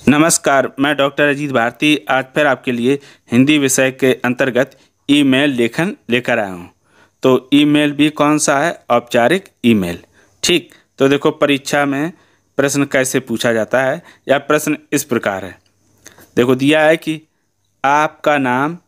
नमस्कार, मैं डॉक्टर अजीत भारती आज फिर आपके लिए हिंदी विषय के अंतर्गत ईमेल लेखन लेकर आया हूँ। तो ईमेल भी कौन सा है? औपचारिक ईमेल। ठीक, तो देखो परीक्षा में प्रश्न कैसे पूछा जाता है या प्रश्न इस प्रकार है। देखो दिया है कि आपका नाम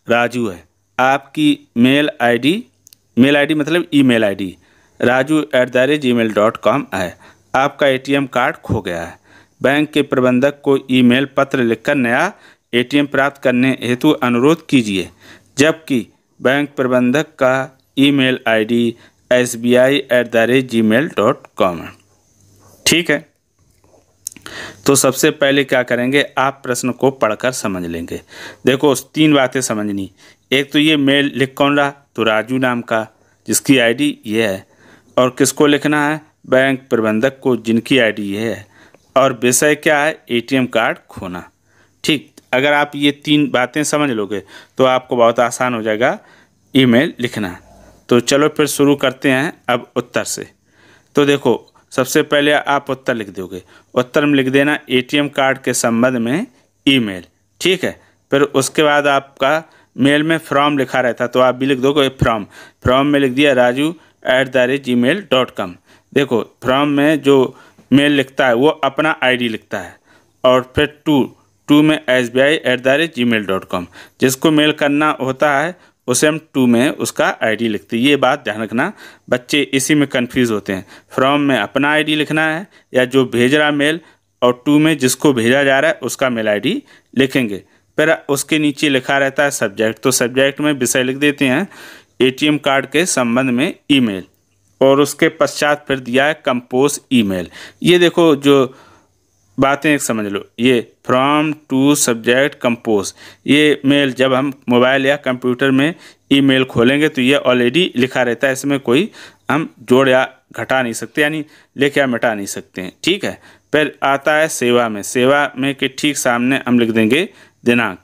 राजू है, आपकी मेल आईडी मतलब ईमेल आईडी raju@gmail.com है। आपका एटीएम कार्ड खो गया है। बैंक के प्रबंधक को ईमेल पत्र लिखकर नया एटीएम प्राप्त करने हेतु अनुरोध कीजिए, जबकि बैंक प्रबंधक का ईमेल आईडी sbi@gmail.com है। ठीक है, तो सबसे पहले क्या करेंगे, आप प्रश्न को पढ़कर समझ लेंगे। देखो 3 बातें समझनी। एक तो ये मेल लिख कौन रहा, तो राजू नाम का जिसकी आईडी ये है, और किसको लिखना है, बैंक प्रबंधक को जिनकी आईडी ये है, और विषय क्या है, एटीएम कार्ड खोना। ठीक, अगर आप ये 3 बातें समझ लोगे तो आपको बहुत आसान हो जाएगा ईमेल लिखना। तो चलो फिर शुरू करते हैं अब उत्तर से। तो देखो सबसे पहले आप उत्तर लिख दोगे। उत्तर में लिख देना एटीएम कार्ड के संबंध में ईमेल। ठीक है, फिर उसके बाद आपका मेल में फ्रॉम लिखा रहता तो आप भी लिख दोगे फ्रॉम में लिख दिया raju@gmail.com। देखो फ्रॉम में जो मेल लिखता है वो अपना आईडी लिखता है, और फिर टू में sbi@gmail.com। जिसको मेल करना होता है उसे हम टू में उसका आईडी लिखते हैं। ये बात ध्यान रखना, बच्चे इसी में कंफ्यूज होते हैं। फ्रॉम में अपना आईडी लिखना है या जो भेज रहा मेल, और टू में जिसको भेजा जा रहा है उसका मेल आईडी लिखेंगे। फिर उसके नीचे लिखा रहता है सब्जेक्ट, तो सब्जेक्ट में विषय लिख देते हैं एटीएम कार्ड के संबंध में ईमेल, और उसके पश्चात फिर दिया है कंपोज ईमेल। ये देखो जो बातें एक समझ लो, ये फ्रॉम टू सब्जेक्ट कंपोज, ये मेल जब हम मोबाइल या कंप्यूटर में ईमेल खोलेंगे तो ये ऑलरेडी लिखा रहता है, इसमें कोई हम जोड़ या घटा नहीं सकते, यानी लिख या मिटा नहीं सकते हैं। ठीक है, फिर आता है सेवा में के ठीक सामने हम लिख देंगे दिनांक।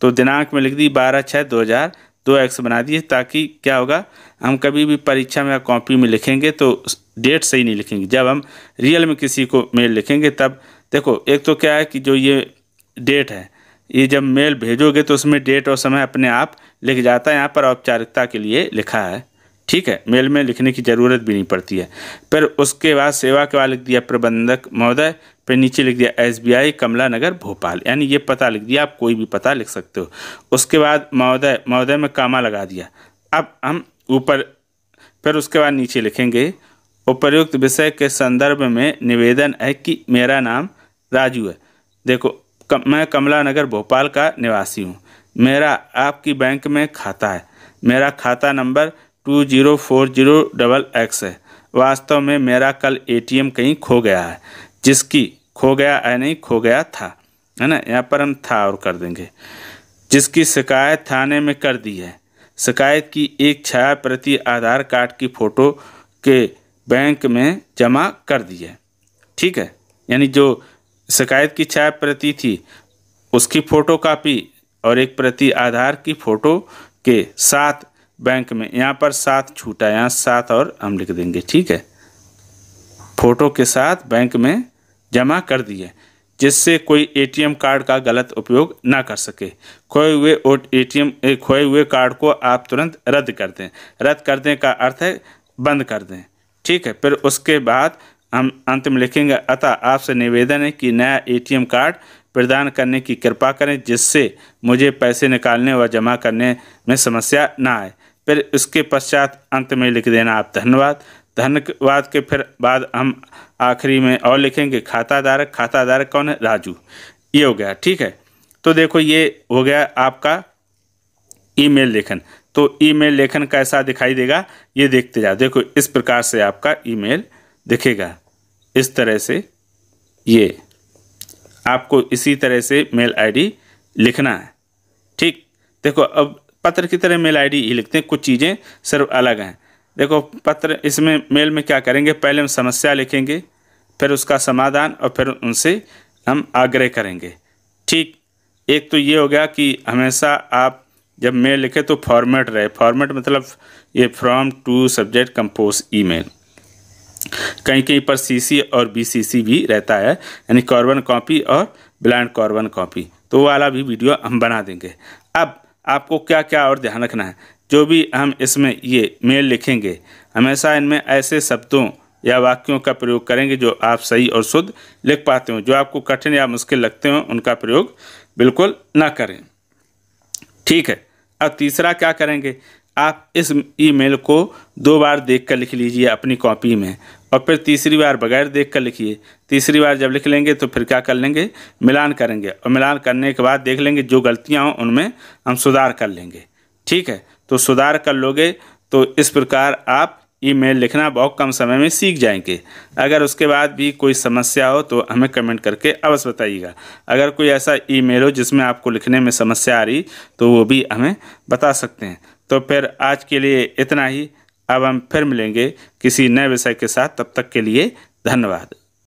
तो दिनांक में लिख दी 12/6/2000, 2x बना दिए, ताकि क्या होगा, हम कभी भी परीक्षा में या कॉपी में लिखेंगे तो डेट सही नहीं लिखेंगे। जब हम रियल में किसी को मेल लिखेंगे तब देखो, एक तो क्या है कि जो ये डेट है, ये जब मेल भेजोगे तो उसमें डेट और समय अपने आप लिख जाता है। यहाँ पर औपचारिकता के लिए लिखा है। ठीक है, मेल में लिखने की ज़रूरत भी नहीं पड़ती है। फिर उसके बाद सेवा के बाद लिख दिया प्रबंधक महोदय, फिर नीचे लिख दिया SBI कमला नगर भोपाल, यानी ये पता लिख दिया, आप कोई भी पता लिख सकते हो। उसके बाद महोदय में कामा लगा दिया। अब हम ऊपर फिर उसके बाद नीचे लिखेंगे उपर्युक्त विषय के संदर्भ में निवेदन है कि मेरा नाम राजू है। देखो मैं कमला नगर भोपाल का निवासी हूँ। मेरा आपकी बैंक में खाता है। मेरा खाता नंबर 2040XX है। वास्तव में मेरा कल एटीएम कहीं खो गया है, जिसकी खो गया है नहीं, खो गया था, है ना, यहाँ पर हम था और कर देंगे, जिसकी शिकायत थाने में कर दी है। शिकायत की एक छाया प्रति आधार कार्ड की फ़ोटो के बैंक में जमा कर दी है। ठीक है, यानी जो शिकायत की छाया प्रति थी उसकी फ़ोटो कापी और एक प्रति आधार की फ़ोटो के साथ बैंक में, यहाँ पर 7 छूटा, यहाँ 7 और हम लिख देंगे। ठीक है, फ़ोटो के साथ बैंक में जमा कर दी है, जिससे कोई एटीएम कार्ड का गलत उपयोग ना कर सके। खोए हुए कार्ड को आप तुरंत रद्द कर दें। रद्द कर दें का अर्थ है बंद कर दें। ठीक है, फिर उसके बाद हम अंत में लिखेंगे अतः आपसे निवेदन है कि नया एटीएम कार्ड प्रदान करने की कृपा करें, जिससे मुझे पैसे निकालने व जमा करने में समस्या ना आए। फिर इसके पश्चात अंत में लिख देना आप धन्यवाद के फिर बाद हम आखिरी में और लिखेंगे खाताधारक कौन है, राजू। ये हो गया। ठीक है, तो देखो ये हो गया आपका ईमेल लेखन। तो ईमेल लेखन कैसा दिखाई देगा ये देखते जाओ। देखो इस प्रकार से आपका ईमेल दिखेगा, इस तरह से। ये आपको इसी तरह से मेल आईडी लिखना है। ठीक, देखो अब पत्र की तरह मेल आईडी ही लिखते हैं, कुछ चीज़ें सिर्फ अलग हैं। देखो पत्र, इसमें मेल में क्या करेंगे, पहले हम समस्या लिखेंगे, फिर उसका समाधान, और फिर उनसे हम आग्रह करेंगे। ठीक, एक तो ये हो गया कि हमेशा आप जब मेल लिखे तो फॉर्मेट रहे। फॉर्मेट मतलब ये from to subject compose email. कहीं कहीं पर CC और BCC भी रहता है, यानी कार्बन कॉपी और ब्लाइंड कार्बन कॉपी, तो वो वाला भी वीडियो हम बना देंगे। अब आपको क्या क्या और ध्यान रखना है, जो भी हम इसमें ये मेल लिखेंगे हमेशा इनमें ऐसे शब्दों या वाक्यों का प्रयोग करेंगे जो आप सही और शुद्ध लिख पाते हो। जो आपको कठिन या मुश्किल लगते हो उनका प्रयोग बिल्कुल ना करें, ठीक है। अब तीसरा क्या करेंगे, आप इस ईमेल को 2 बार देख कर लिख लीजिए अपनी कॉपी में, और फिर तीसरी बार बगैर देख कर लिखिए। तीसरी बार जब लिख लेंगे तो फिर क्या कर लेंगे, मिलान करेंगे, और मिलान करने के बाद देख लेंगे जो गलतियां हों उनमें हम सुधार कर लेंगे, ठीक है। तो सुधार कर लोगे तो इस प्रकार आप ईमेल लिखना बहुत कम समय में सीख जाएंगे। अगर उसके बाद भी कोई समस्या हो तो हमें कमेंट करके अवश्य बताइएगा। अगर कोई ऐसा ईमेल हो जिसमें आपको लिखने में समस्या आ रही तो वो भी हमें बता सकते हैं। तो फिर आज के लिए इतना ही। अब हम फिर मिलेंगे किसी नए विषय के साथ, तब तक के लिए धन्यवाद।